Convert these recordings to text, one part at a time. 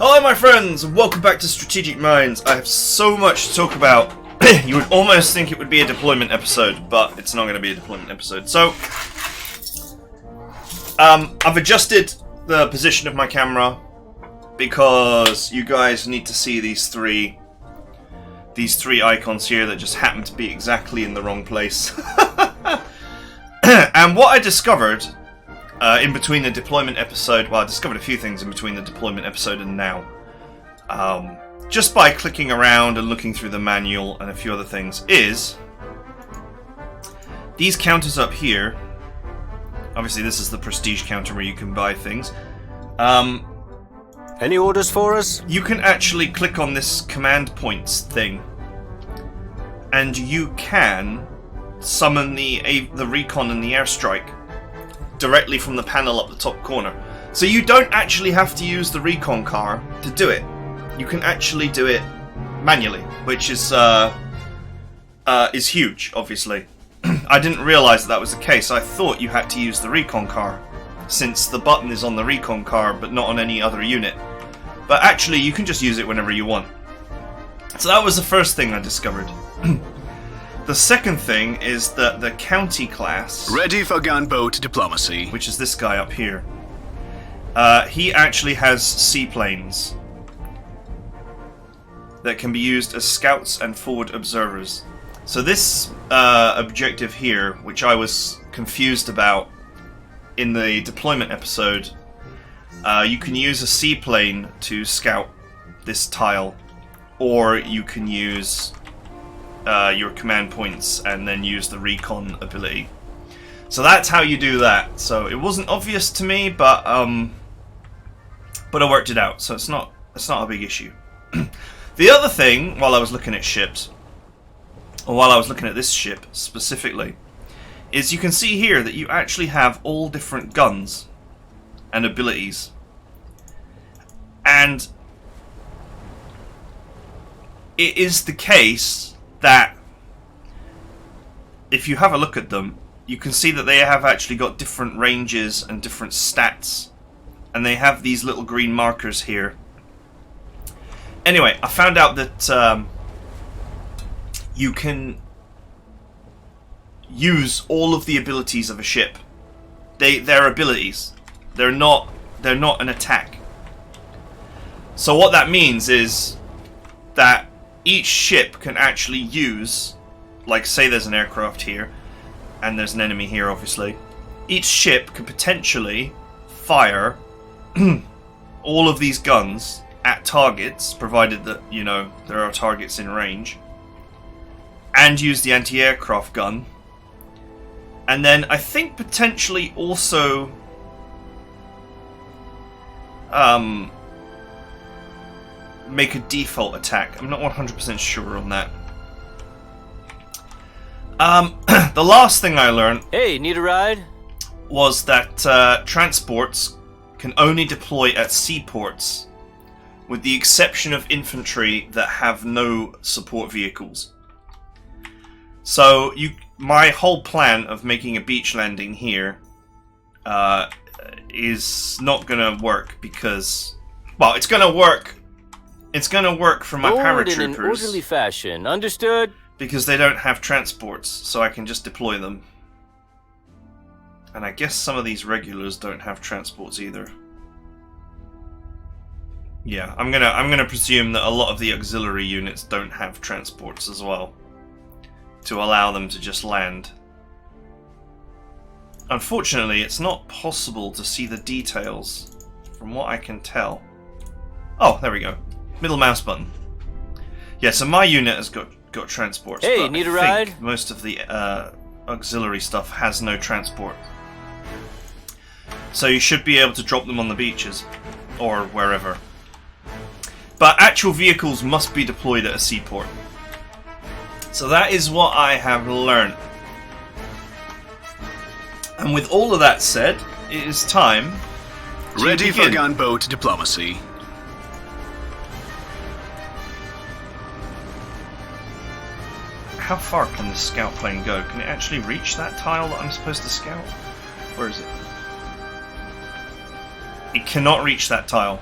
Hello my friends, and welcome back to Strategic Minds. I have so much to talk about. You would almost think it would be a deployment episode, but it's not going to be a deployment episode. So, I've adjusted the position of my camera because you guys need to see these three icons here that just happen to be exactly in the wrong place. And what I discovered in between the deployment episode, well, I discovered a few things in between the deployment episode and now. Just by clicking around and looking through the manual and a few other things, is these counters up here. Obviously, this is the prestige counter where you can buy things. Any orders for us? You can actually click on this command points thing, and you can summon the recon and the airstrike directly from the panel up the top corner. So you don't actually have to use the recon car to do it. You can actually do it manually, which is huge, obviously. I didn't realize that was the case. I thought you had to use the recon car, since the button is on the recon car but not on any other unit. But actually, you can just use it whenever you want. So that was the first thing I discovered. The second thing is that the county class... Ready for gunboat diplomacy. Which is this guy up here. He actually has seaplanes that can be used as scouts and forward observers. So this objective here, which I was confused about in the deployment episode, you can use a seaplane to scout this tile, or you can use your command points and then use the recon ability. So that's how you do that. So it wasn't obvious to me, but I worked it out, so it's not a big issue. The other thing, while I was looking at ships, or while I was looking at this ship specifically, is you can see here that you actually have all different guns and abilities. And it is the case that if you have a look at them, you can see that they have actually got different ranges and different stats. And they have these little green markers here. Anyway, I found out that you can use all of the abilities of a ship. They're abilities. They're not an attack. So what that means is that each ship can actually use, like say there's an aircraft here, and there's an enemy here obviously. Each ship can potentially fire all of these guns at targets, provided that, you know, there are targets in range, and use the anti-aircraft gun. And then I think potentially also make a default attack. I'm not 100% sure on that. The last thing I learned... Hey, need a ride? ...was that transports can only deploy at seaports, with the exception of infantry that have no support vehicles. So my whole plan of making a beach landing here is not going to work because, well, it's going to work. It's going to work for my paratroopers in an orderly fashion. Understood? Because they don't have transports, so I can just deploy them. And I guess some of these regulars don't have transports either. Yeah, I'm gonna presume that a lot of the auxiliary units don't have transports as well, to allow them to just land. Unfortunately, it's not possible to see the details, from what I can tell. Oh, there we go. Middle mouse button. Yeah, so my unit has got transports. Hey, but need a I think ride? most of the auxiliary stuff has no transport. So you should be able to drop them on the beaches, or wherever. But actual vehicles must be deployed at a seaport. So that is what I have learned. And with all of that said, it is time to Ready begin. for gunboat diplomacy. How far can the scout plane go? Can it actually reach that tile that I'm supposed to scout? Where is it? It cannot reach that tile.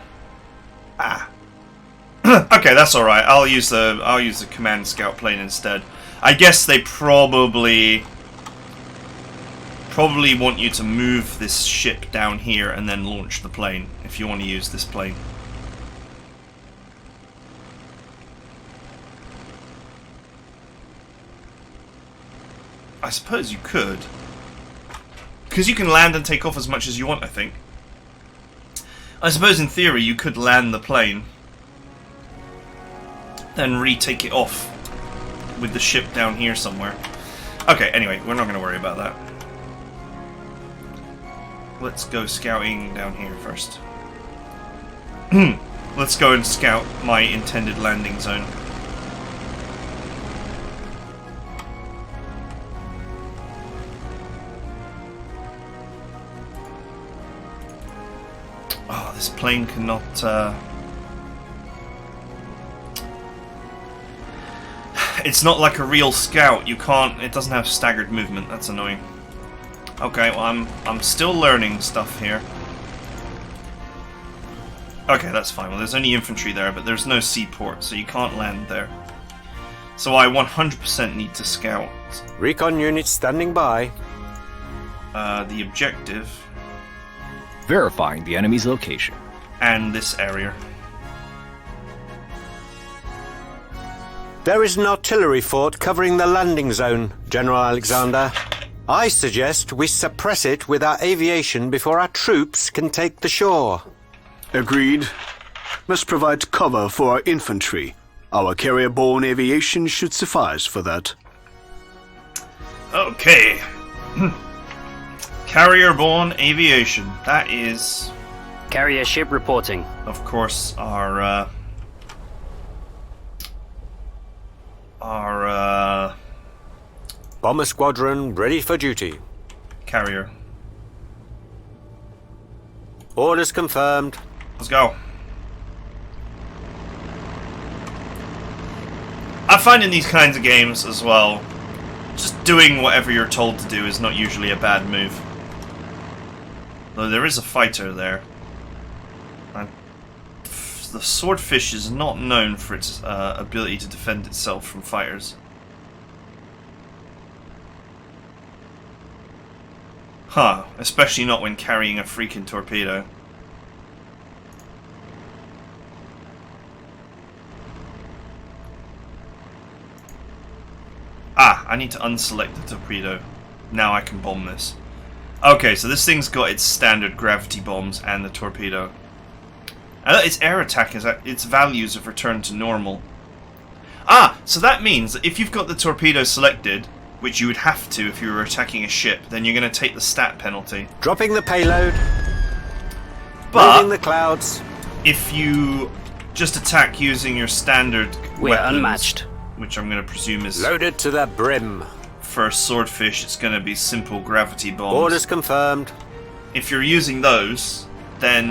Ah. Okay, that's all right. I'll use the command scout plane instead. I guess they probably want you to move this ship down here and then launch the plane if you want to use this plane. I suppose you could. Because you can land and take off as much as you want, I think. I suppose in theory you could land the plane, then retake it off with the ship down here somewhere. Okay, anyway, we're not going to worry about that. Let's go scouting down here first. Let's go and scout my intended landing zone. Oh, this plane cannot... It's not like a real scout. You can't... It doesn't have staggered movement. That's annoying. Okay, well, I'm still learning stuff here. Okay, that's fine. Well, there's only infantry there, but there's no seaport, so you can't land there. So I 100% need to scout. Recon units standing by. The objective... Verifying the enemy's location. And this area. There is an artillery fort covering the landing zone, General Alexander. I suggest we suppress it with our aviation before our troops can take the shore. Agreed. Must provide cover for our infantry. Our carrier-borne aviation should suffice for that. Okay. Carrier-borne aviation. That is, Carrier ship reporting. of course, our Bomber squadron ready for duty. carrier. Orders confirmed. Let's go. I find in these kinds of games as well, just doing whatever you're told to do is not usually a bad move. Though there is a fighter there. And the swordfish is not known for its ability to defend itself from fighters. Huh, especially not when carrying a freaking torpedo. Ah, I need to unselect the torpedo. Now I can bomb this. Okay, so this thing's got its standard gravity bombs and the torpedo. Its air attack is at its values have returned to normal. Ah, so that means that if you've got the torpedo selected, which you would have to if you were attacking a ship, then you're going to take the stat penalty. Dropping the payload. But Moving the clouds. if you just attack using your standard We're weapons, unmatched. which I'm going to presume is Loaded to the brim. for swordfish, it's going to be simple gravity bombs. Orders confirmed. If you're using those, then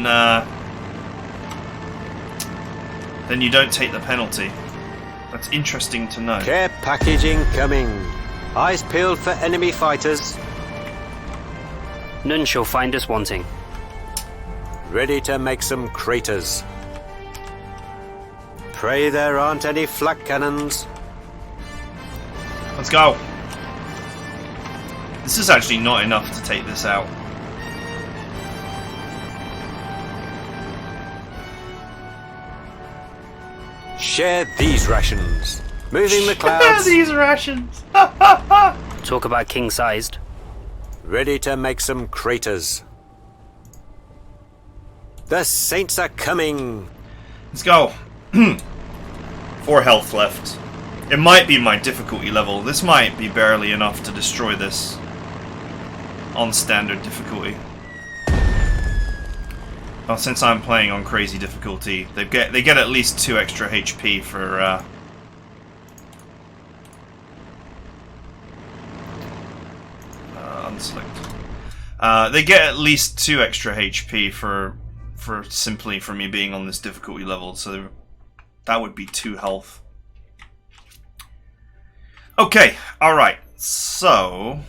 you don't take the penalty. That's interesting to know. Care package incoming. Eyes peeled for enemy fighters. None shall find us wanting. Ready to make some craters. Pray there aren't any flak cannons. Let's go. This is actually not enough to take this out. Share these rations. Moving the clouds. These rations. Talk about king-sized. Ready to make some craters. The saints are coming. Let's go. 4 health left. It might be my difficulty level. This might be barely enough to destroy this on standard difficulty. Well, since I'm playing on crazy difficulty, they get at least 2 extra HP for unselect. They get at least 2 extra HP for simply for me being on this difficulty level, so that would be 2 health. Okay, alright, so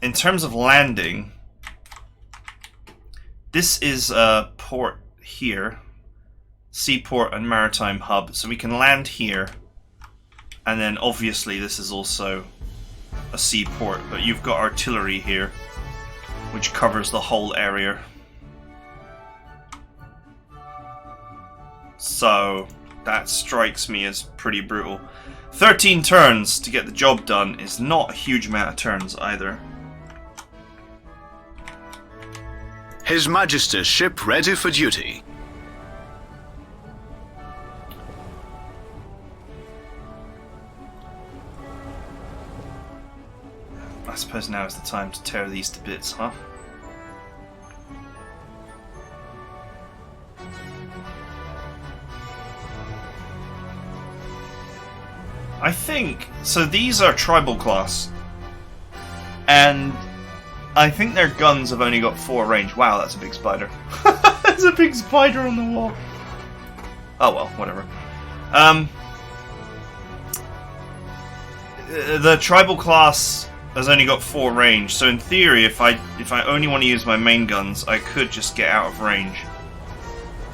in terms of landing, this is a port here, seaport and maritime hub. So we can land here. And then obviously this is also a seaport, but you've got artillery here, which covers the whole area. So that strikes me as pretty brutal. 13 turns to get the job done is not a huge amount of turns either. His Majesty's ship ready for duty. I suppose now is the time to tear these to bits, huh? I think, so these are tribal class, and I think their guns have only got 4 range. Wow, that's a big spider. There's a big spider on the wall. Oh well, whatever. The tribal class has only got 4 range, so in theory, if I only want to use my main guns, I could just get out of range.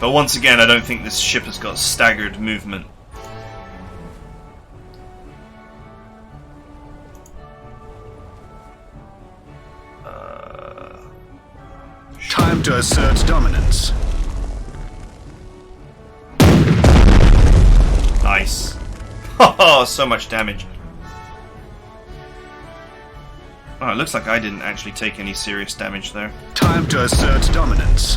But once again, I don't think this ship has got staggered movement. Time to assert dominance. Nice. Oh, so much damage. Oh, it looks like I didn't actually take any serious damage there. Time to assert dominance.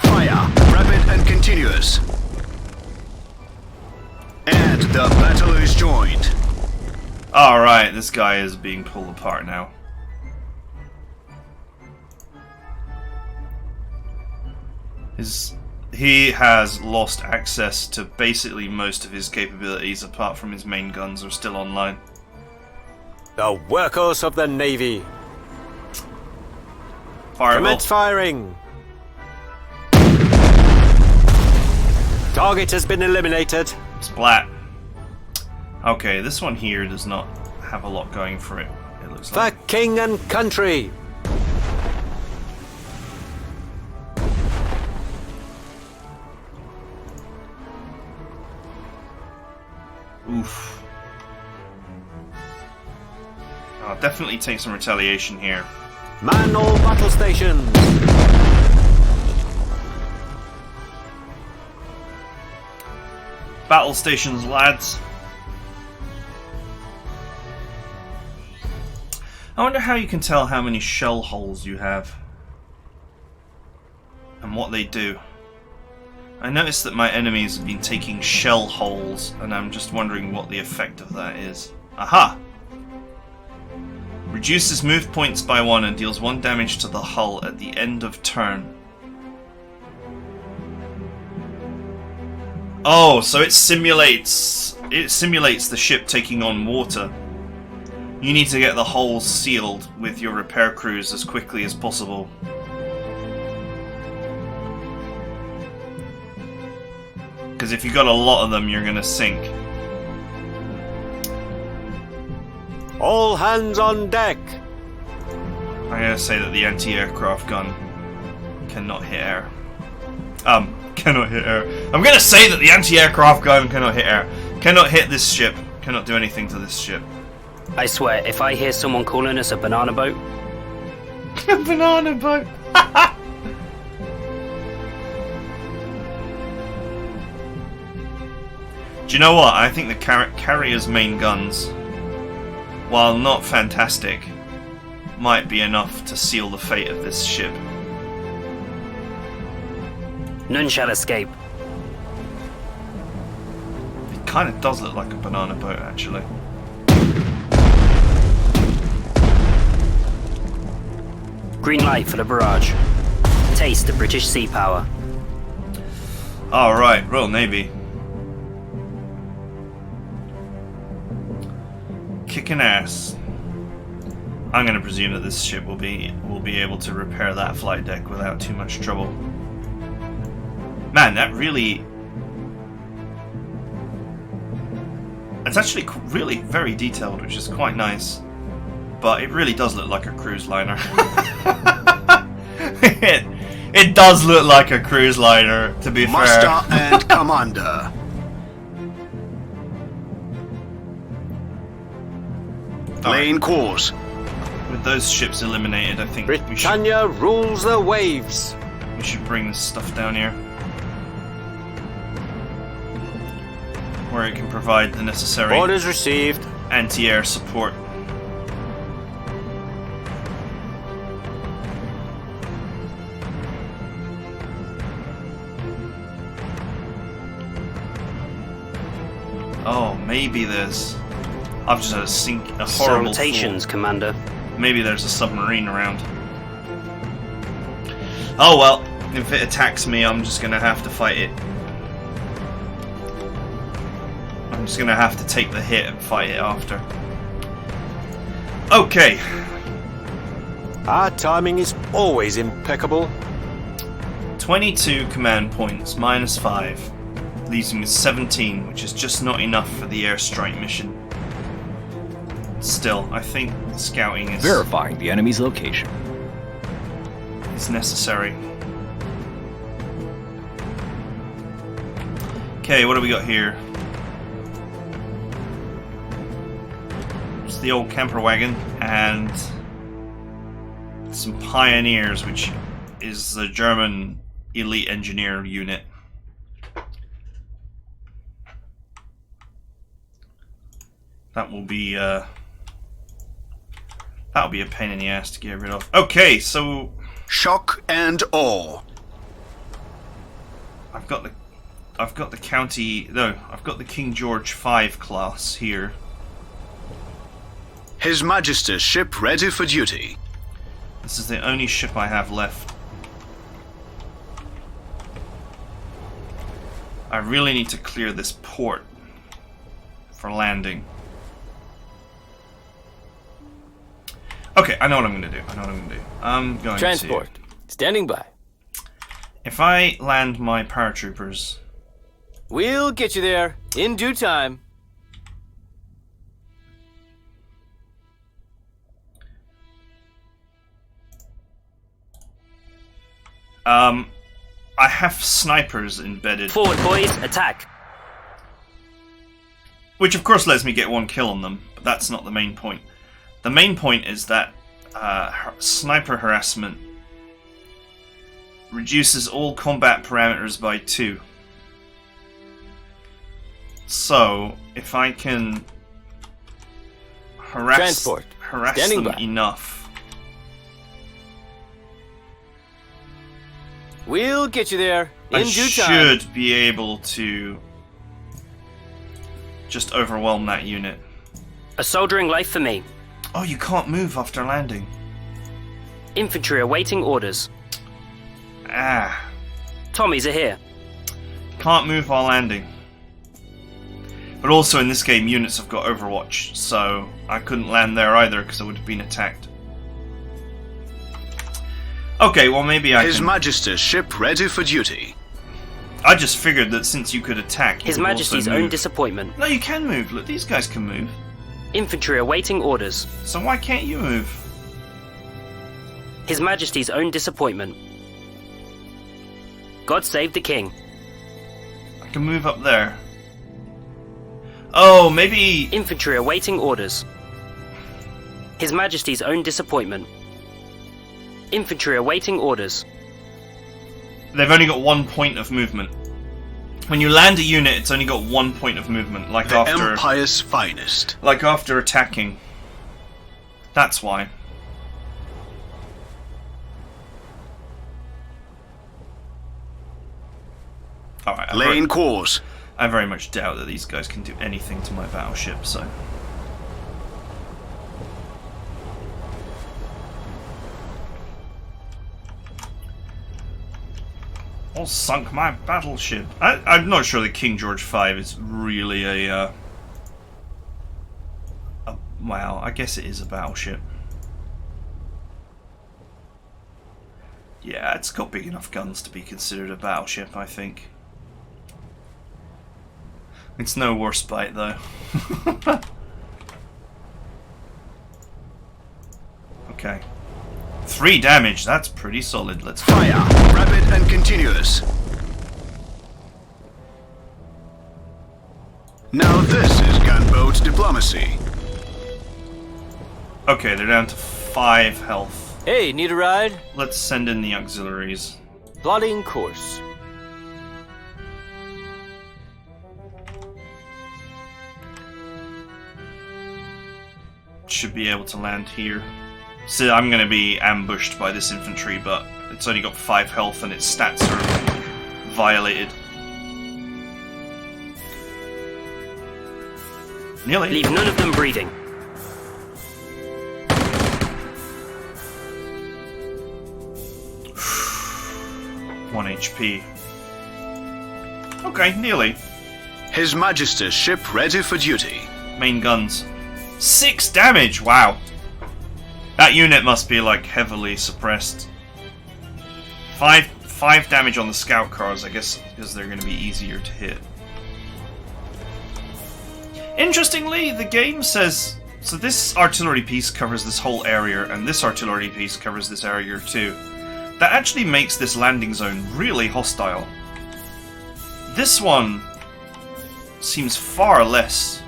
Fire, rapid and continuous. And the battle is joined. Alright, this guy is being pulled apart now. He has lost access to basically most of his capabilities, apart from his main guns are still online. The workhorse of the Navy. Fireball. Commence firing. Target has been eliminated. Splat. Okay, this one here does not have a lot going for it, it looks For like. king and country. Oof. I'll definitely take some retaliation here. Man all battle stations. Battle stations, lads. I wonder how you can tell how many shell holes you have and what they do. I noticed that my enemies have been taking shell holes, and I'm just wondering what the effect of that is. Aha! Reduces move points by 1 and deals 1 damage to the hull at the end of turn. Oh, so it simulates the ship taking on water. You need to get the holes sealed with your repair crews as quickly as possible. Because if you got a lot of them, you're gonna sink. All hands on deck. I'm gonna say that the anti-aircraft gun cannot hit air. Cannot hit air. I'm gonna say that the anti-aircraft gun cannot hit air. Cannot hit this ship. Cannot do anything to this ship. I swear, if I hear someone calling us a banana boat, A banana boat. Do you know what? I think the carrier's main guns, while not fantastic, might be enough to seal the fate of this ship. none shall escape. It kind of does look like a banana boat, actually. Green light for the barrage. Taste the British sea power. Oh, right, Royal Navy. Kicking ass. I'm going to presume that this ship will be able to repair that flight deck without too much trouble. Man, that really... It's actually really very detailed, which is quite nice. but it really does look like a cruise liner. it does look like a cruise liner, to be Master fair. and Commander. Lane course. With those ships eliminated, I think we should Britannia rules the waves. bring this stuff down here, where it can provide the necessary Orders received. anti-air support. Oh, maybe there's... I've just had a horrible Salutations, Commander. thought. Maybe there's a submarine around. Oh well, if it attacks me, I'm just gonna have to fight it. I'm just gonna have to take the hit and fight it after. Okay. Our timing is always impeccable. 22 command points, minus 5. Leaves me with 17, which is just not enough for the airstrike mission. Still, I think scouting is Verifying the enemy's location. necessary. Okay, what do we got here? It's the old camper wagon and some pioneers, which is the German elite engineer unit. That will be that'll be a pain in the ass to get rid of. Okay, so Shock and awe. I've got the county. No, I've got the King George V class here. His Majesty's ship ready for duty. This is the only ship I have left. I really need to clear this port for landing. Okay, I know what I'm going to do. I'm going Transport. Standing by. If I land my paratroopers... We'll get you there in due time. I have snipers embedded, Forward, boys, attack. which of course lets me get one kill on them, but that's not the main point. The main point is that sniper harassment reduces all combat parameters by 2. So, if I can harass Transport. Standing them by. enough, We'll get you there I in due time. should be able to just overwhelm that unit. A soldering life for me. Oh, you can't move after landing. Infantry awaiting orders. Ah, Tommies are here. can't move while landing. But also in this game, units have got Overwatch, so I couldn't land there either because I would have been attacked. Okay, well maybe I His can... Majesty's ship ready for duty. I just figured that since you could attack, you His could Majesty's also own move. disappointment. No, you can move. Look, these guys can move. Infantry awaiting orders. So why can't you move? His Majesty's own disappointment. God save the King. I can move up there. Oh, maybe... Infantry awaiting orders. His Majesty's own disappointment. Infantry awaiting orders. They've only got 1 point of movement. When you land a unit, it's only got 1 point of movement, like The after... Empire's finest. Like after attacking. That's why. Alright, Lane course. I very much doubt that these guys can do anything to my battleship, so... All sunk my battleship. I'm not sure that King George V is really a... Well, I guess it is a battleship. Yeah, it's got big enough guns to be considered a battleship, I think. It's no worse bite, though. Okay. 3 damage, that's pretty solid. Let's go. Fire, rapid and continuous. Now this is gunboat diplomacy. Okay, they're down to 5 health. Hey, need a ride? Let's send in the auxiliaries. Plotting course. Should be able to land here. So I'm going to be ambushed by this infantry, but it's only got 5 health and its stats are violated. Nearly. Leave none of them breathing. 1 HP. Okay, nearly. His Majesty's ship ready for duty. Main guns. 6 damage! Wow. That unit must be like heavily suppressed. 5 damage on the scout cars, I guess, because they're going to be easier to hit. Interestingly, the game says, so this artillery piece covers this whole area, and this artillery piece covers this area too. That actually makes this landing zone really hostile. This one seems far less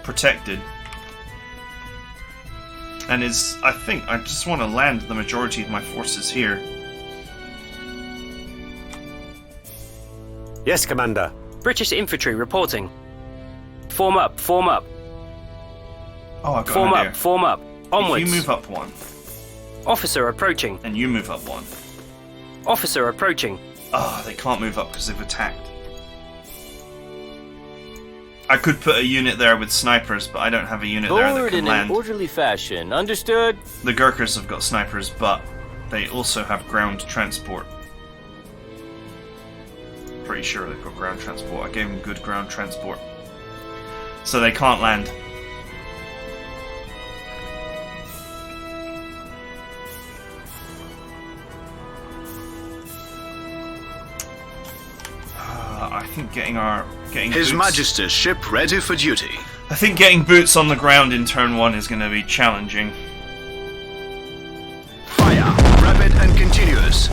protected. And is, I think, I just want to land the majority of my forces here. Yes, Commander. British infantry reporting. Form up, form up. Oh, I've got Form an idea. up, form up. Onwards. If you move up 1, Officer approaching. and you move up 1. Officer approaching. Oh, they can't move up because they've attacked. I could put a unit there with snipers, but I don't have a unit there that Forward can in land. an orderly fashion. Understood? The Gurkhas have got snipers, but they also have ground transport. Pretty sure they've got ground transport. I gave them good ground transport. So they can't land. I think getting His boots, Majesty's ship ready for duty. I think getting boots on the ground in turn 1 is going to be challenging. Fire, rapid and continuous.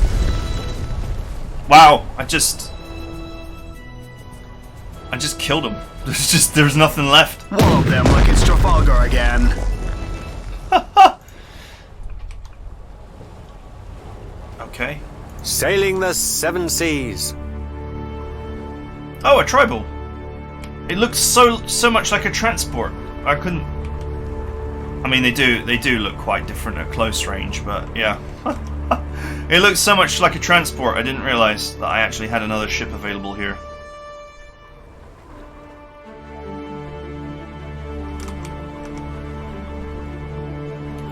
Wow, I just killed him. There's nothing left. Wallop them like it's Trafalgar again. Okay. Sailing the 7 seas. Oh, a tribal. It looks so much like a transport. I couldn't. I mean, they do look quite different at close range, but yeah. It looks so much like a transport. I didn't realize that I actually had another ship available here.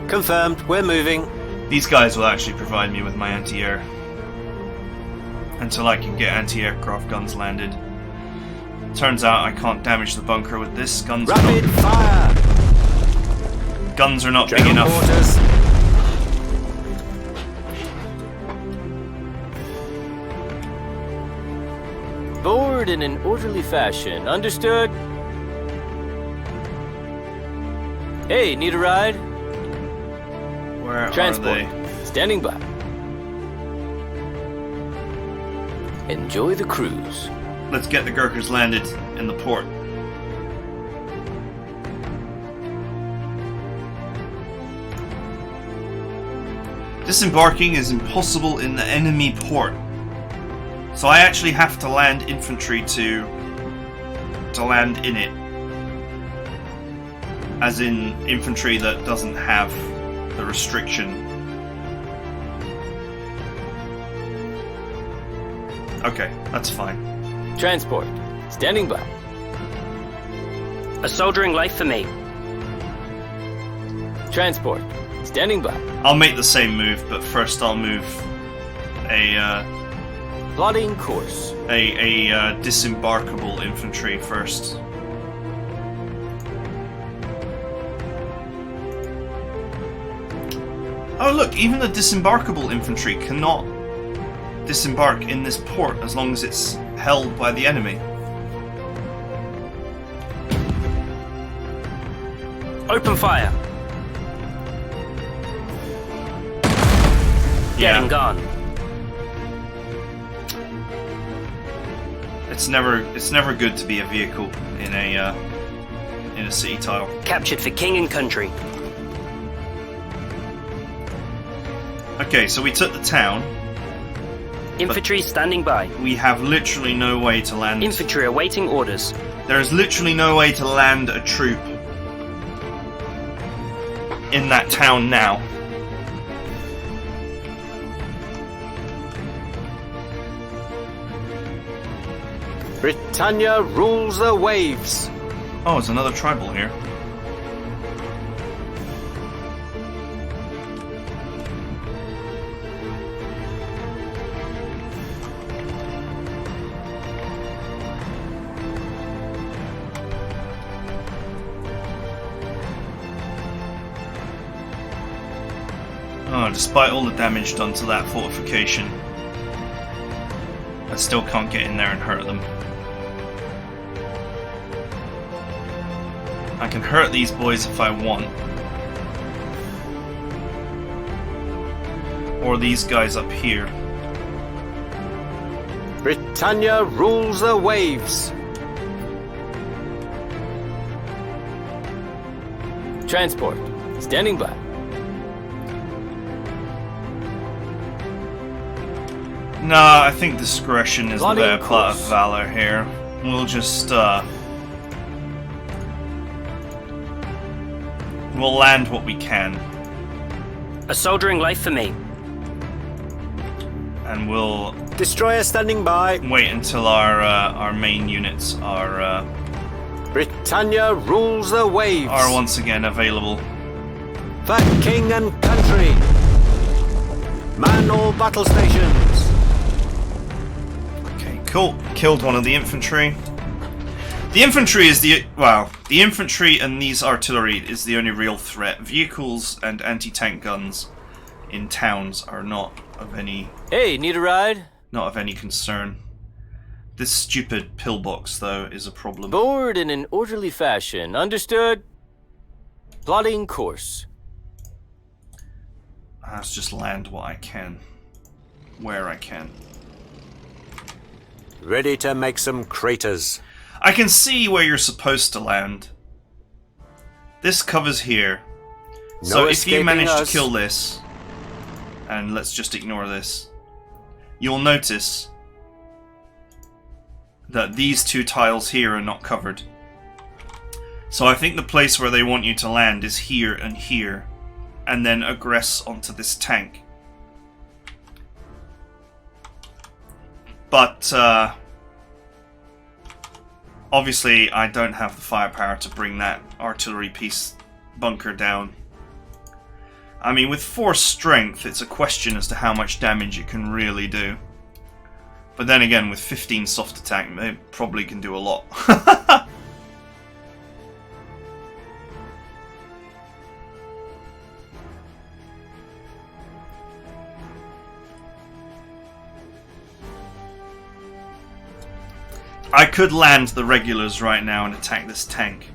Confirmed. We're moving. These guys will actually provide me with my anti-air until I can get anti-aircraft guns landed. Turns out I can't damage the bunker with this. Guns Rapid fire. are not big General enough. quarters. Forward in an orderly fashion. Understood? Hey, need a ride? Where Transport. are they? Standing by. Enjoy the cruise. Let's get the Gurkhas landed in the port. Disembarking is impossible in the enemy port. So I actually have to land infantry to land in it. As in infantry that doesn't have the restriction. Okay, that's fine. Transport. Standing by. A soldering life for me. Transport. Standing by. I'll make the same move, but first I'll move a Plotting course. disembarkable infantry first. Oh look, even the disembarkable infantry cannot disembark in this port as long as it's held by the enemy. Open fire. Dead and gone. It's never good to be a vehicle in a city tile. Captured for king and country. Okay, so we took the town. Infantry standing by. We have literally no way to land. Infantry awaiting orders. There is literally no way to land a troop in that town now. Britannia rules the waves. Oh, there's another tribal here. Oh, despite all the damage done to that fortification, I still can't get in there and hurt them. I can hurt these boys if I want. Or these guys up here. Britannia rules the waves. Transport. Standing by. Nah, I think discretion is the Plotting better part of course. valor here. We'll just, we'll land what we can. A soldiering life for me. And we'll Destroyer standing by. wait until our main units are Britannia rules the waves. once again available. For king and country. Man all battle stations. Okay, cool. Killed one of the infantry. The infantry is the infantry and these artillery is the only real threat. Vehicles and anti-tank guns in towns are not of any Hey, need a ride? concern. This stupid pillbox though is a problem. Board in an orderly fashion. Understood? Plotting course. Let's just land what I can, where I can. Ready to make some craters. I can see where you're supposed to land. This covers here. So No if you escaping manage us. to kill this, and let's just ignore this, you'll notice that these two tiles here are not covered. So I think the place where they want you to land is here and here, and then aggress onto this tank. But obviously I don't have the firepower to bring that artillery piece bunker down. I mean, with 4 strength, it's a question as to how much damage it can really do. But then again, with 15 soft attack, it probably can do a lot. I could land the regulars right now and attack this tank.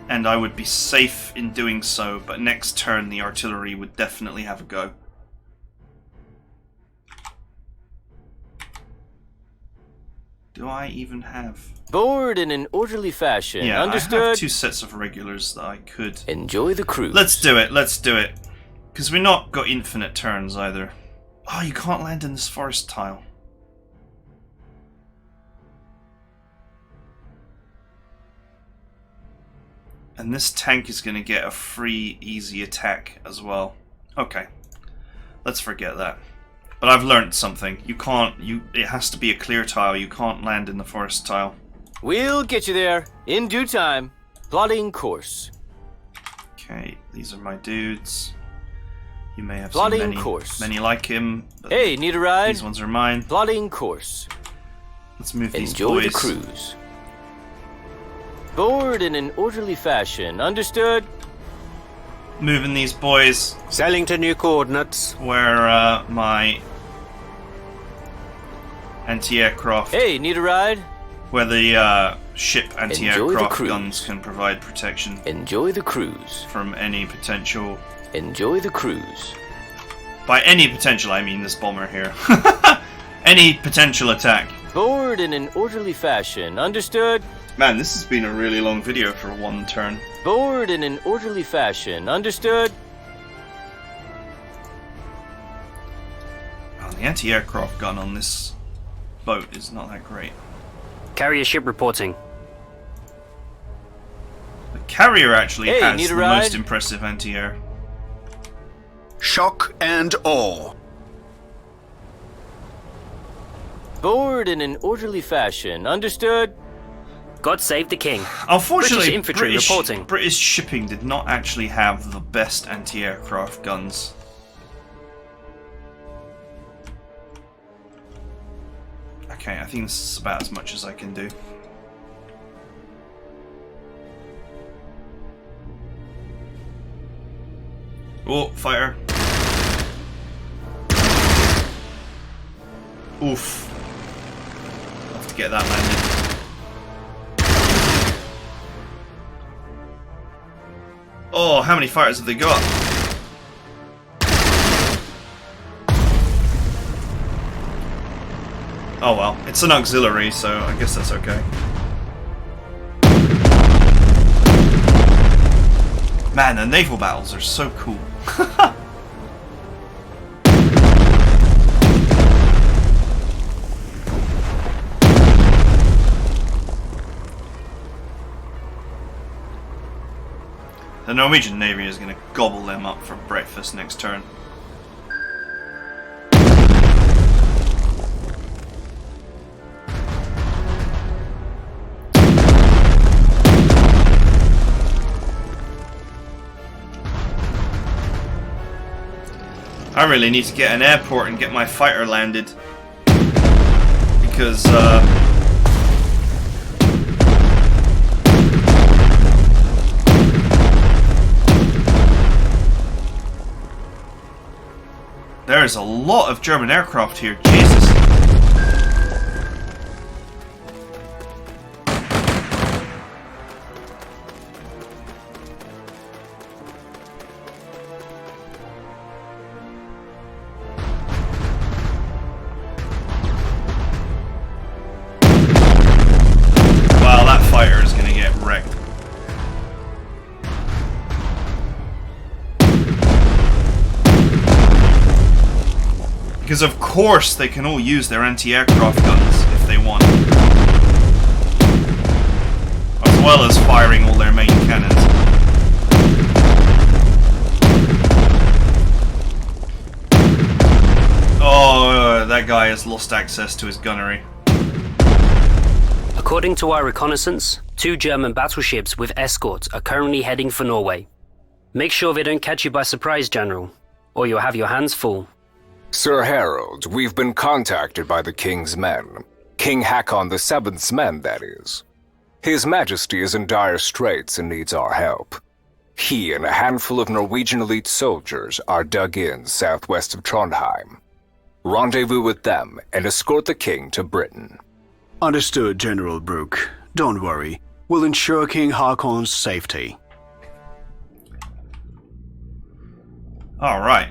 And I would be safe in doing so, but next turn the artillery would definitely have a go. Do I even have... Board in an orderly fashion. Yeah, I Understood? have 2 sets of regulars that I could... Enjoy the cruise. Let's do it. Because we've not got infinite turns either. Oh, you can't land in this forest tile. And this tank is going to get a free, easy attack as well. Okay. Let's forget that. But I've learned something. It has to be a clear tile. You can't land in the forest tile. We'll get you there in due time. Plotting course. Okay, these are my dudes. You may have Plotting seen course. many like him. But Hey, need a ride? these ones are mine. Plotting course. Let's move these Enjoy boys. the cruise. Board in an orderly fashion. Understood? Moving these boys Sailing to new coordinates. where my anti-aircraft, Hey, need a ride? where the ship Enjoy the anti-aircraft cruise. guns can provide protection Enjoy the cruise. from any potential. Enjoy the cruise. By any potential, I mean this bomber here. Any potential attack. Forward in an orderly fashion. Understood? Man, this has been a really long video for one turn. Forward in an orderly fashion. Understood? Oh, the anti-aircraft gun on this boat is not that great. Carrier ship reporting. The carrier actually Hey, has need a the ride? most impressive anti-air. Shock and awe. Forward in an orderly fashion. Understood? God save the king. Unfortunately, British infantry reporting. British shipping did not actually have the best anti-aircraft guns. Okay, I think this is about as much as I can do. Oh, fire. Oof. I'll have to get that landed. Oh, how many fighters have they got? Oh well, it's an auxiliary, so I guess that's okay. Man, the naval battles are so cool. The Norwegian Navy is going to gobble them up for breakfast next turn. I really need to get an airport and get my fighter landed. Because, there is a lot of German aircraft here, Jesus. Wow, that fighter is going to get wrecked. Because of course they can all use their anti-aircraft guns if they want. As well as firing all their main cannons. Oh, that guy has lost access to his gunnery. According to our reconnaissance, 2 German battleships with escorts are currently heading for Norway. Make sure they don't catch you by surprise, General, or you'll have your hands full. Sir Harold, we've been contacted by the King's men. King Hakon VII's men, that is. His Majesty is in dire straits and needs our help. He and a handful of Norwegian elite soldiers are dug in southwest of Trondheim. Rendezvous with them and escort the King to Britain. Understood, General Brooke. Don't worry. We'll ensure King Hakon's safety. Alright.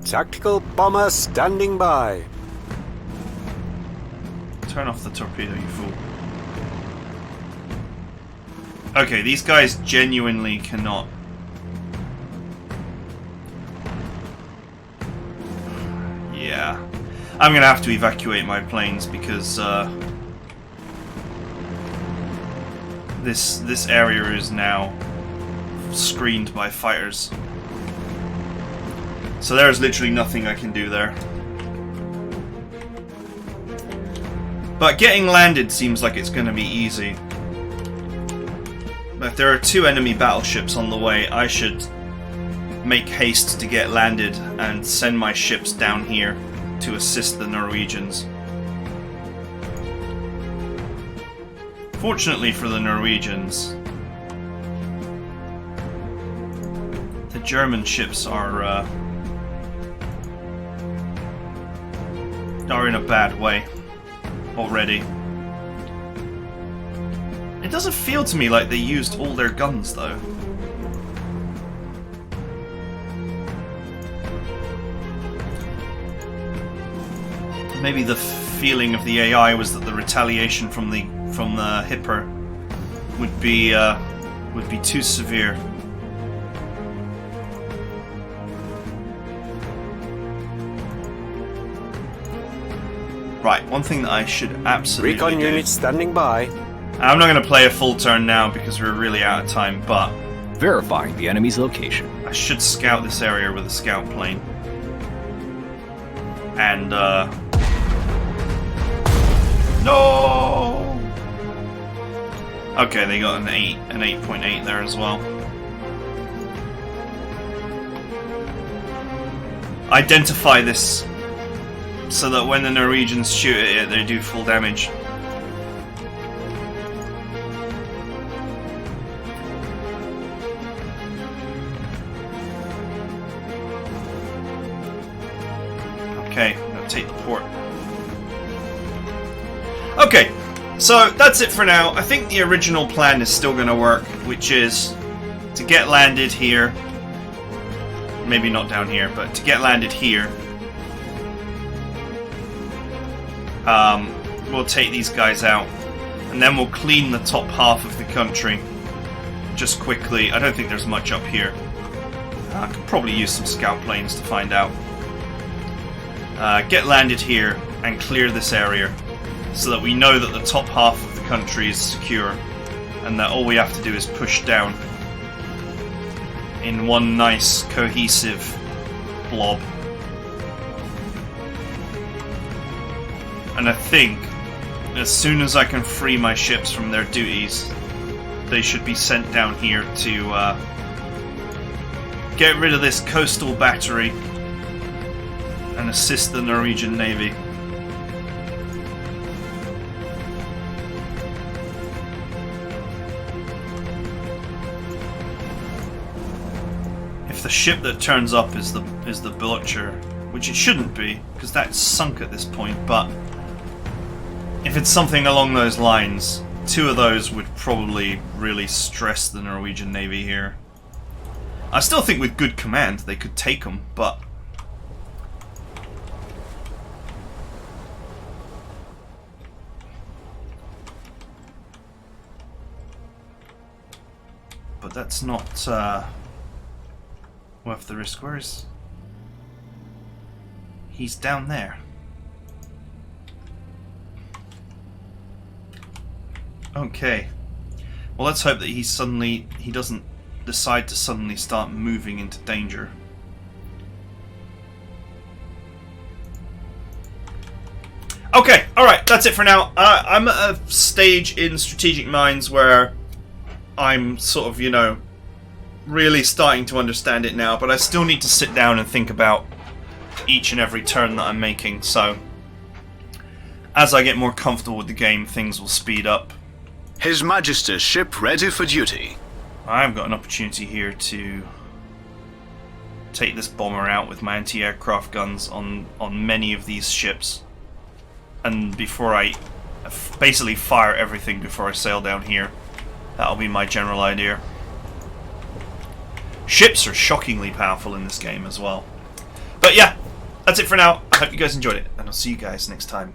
Tactical bomber standing by. Turn off the torpedo, you fool. Okay, these guys genuinely cannot. Yeah. I'm gonna have to evacuate my planes because this area is now screened by fighters. So there's literally nothing I can do there. But getting landed seems like it's going to be easy. If there are 2 enemy battleships on the way, I should make haste to get landed and send my ships down here to assist the Norwegians. Fortunately for the Norwegians, the German ships are in a bad way already. It doesn't feel to me like they used all their guns though. maybe the feeling of the AI was that the retaliation from the Hipper would be too severe. Right, one thing that I should absolutely Recon do. units standing by. I'm not going to play a full turn now because we're really out of time, but Verifying the enemy's location. I should scout this area with a scout plane. And, no! Okay, they got an 8.8 there as well. Identify this so that when the Norwegians shoot at it, they do full damage. Okay, I'm gonna take the port. Okay, so that's it for now. I think the original plan is still gonna work, which is to get landed here. Maybe not down here, but to get landed here. We'll take these guys out, and then we'll clean the top half of the country just quickly. I don't think there's much up here. I could probably use some scout planes to find out. Get landed here and clear this area so that we know that the top half of the country is secure and that all we have to do is push down in one nice cohesive blob. And I think as soon as I can free my ships from their duties, they should be sent down here to get rid of this coastal battery and assist the Norwegian Navy. If the ship that turns up is the Butcher, which it shouldn't be, because that's sunk at this point, but if it's something along those lines, two of those would probably really stress the Norwegian Navy here. I still think with good command they could take them, but that's not worth the risk. Where is... He's down there. Okay. Well, let's hope that he doesn't decide to suddenly start moving into danger. Okay, alright, that's it for now. I'm at a stage in Strategic Minds where I'm sort of, you know, really starting to understand it now, but I still need to sit down and think about each and every turn that I'm making, so as I get more comfortable with the game, things will speed up. His Majesty's ship ready for duty. I've got an opportunity here to take this bomber out with my anti-aircraft guns on many of these ships, and before I basically fire everything before I sail down here. That'll be my general idea. Ships are shockingly powerful in this game as well. But yeah, that's it for now. I hope you guys enjoyed it, and I'll see you guys next time.